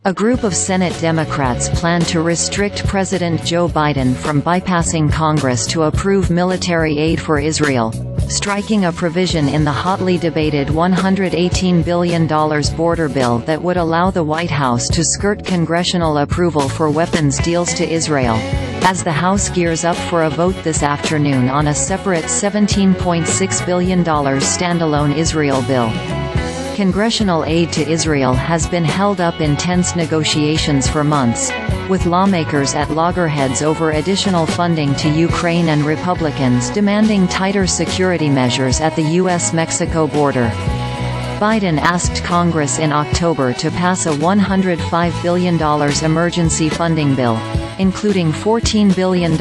A group of Senate Democrats plan to restrict President Joe Biden from bypassing Congress to approve military aid for Israel, striking a provision in the hotly debated $118 billion border bill that would allow the White House to skirt congressional approval for weapons deals to Israel, as the House gears up for a vote this afternoon on a separate $17.6 billion standalone Israel bill. Congressional aid to Israel has been held up in tense negotiations for months, with lawmakers at loggerheads over additional funding to Ukraine and Republicans demanding tighter security measures at the U.S.-Mexico border. Biden asked Congress in October to pass a $105 billion emergency funding bill, including $14 billion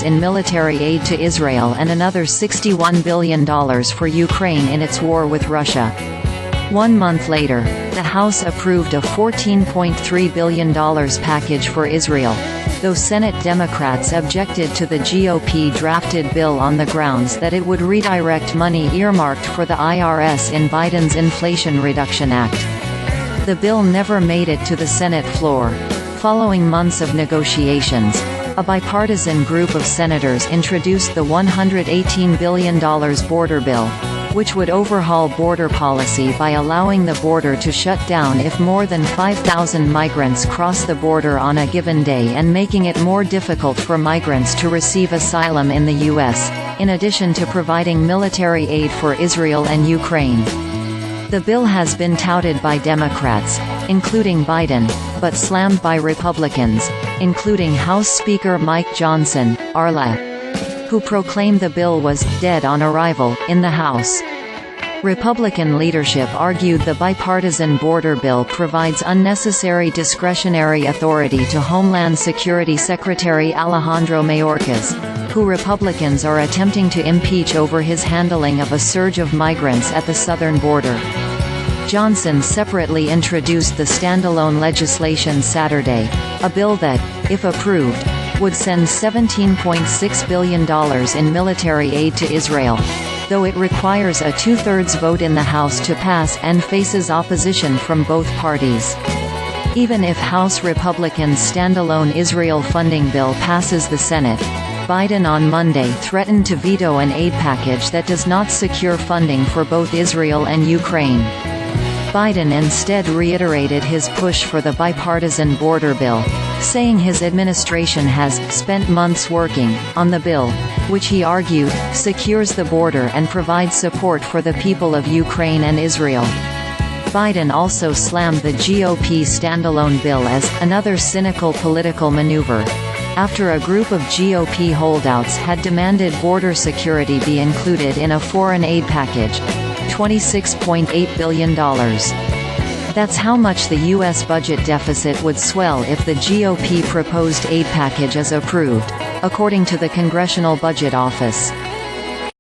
in military aid to Israel and another $61 billion for Ukraine in its war with Russia. 1 month later, the House approved a $14.3 billion package for Israel, though Senate Democrats objected to the GOP-drafted bill on the grounds that it would redirect money earmarked for the IRS in Biden's Inflation Reduction Act. The bill never made it to the Senate floor. Following months of negotiations, a bipartisan group of senators introduced the $118 billion border bill, which would overhaul border policy by allowing the border to shut down if more than 5,000 migrants cross the border on a given day and making it more difficult for migrants to receive asylum in the U.S., in addition to providing military aid for Israel and Ukraine. The bill has been touted by Democrats, including Biden, but slammed by Republicans, including House Speaker Mike Johnson, who proclaimed the bill was dead on arrival in the House. Republican leadership argued the bipartisan border bill provides unnecessary discretionary authority to Homeland Security Secretary Alejandro Mayorkas, who Republicans are attempting to impeach over his handling of a surge of migrants at the southern border. Johnson separately introduced the standalone legislation Saturday, a bill that, if approved, would send $17.6 billion in military aid to Israel, though it requires a two-thirds vote in the House to pass and faces opposition from both parties. Even if House Republicans' standalone Israel funding bill passes the Senate, Biden on Monday threatened to veto an aid package that does not secure funding for both Israel and Ukraine. Biden instead reiterated his push for the bipartisan border bill, saying his administration has spent months working on the bill, which he argued secures the border and provides support for the people of Ukraine and Israel. Biden also slammed the GOP standalone bill as another cynical political maneuver, after a group of GOP holdouts had demanded border security be included in a foreign aid package, $26.8 billion. That's how much the U.S. budget deficit would swell if the GOP-proposed aid package is approved, according to the Congressional Budget Office.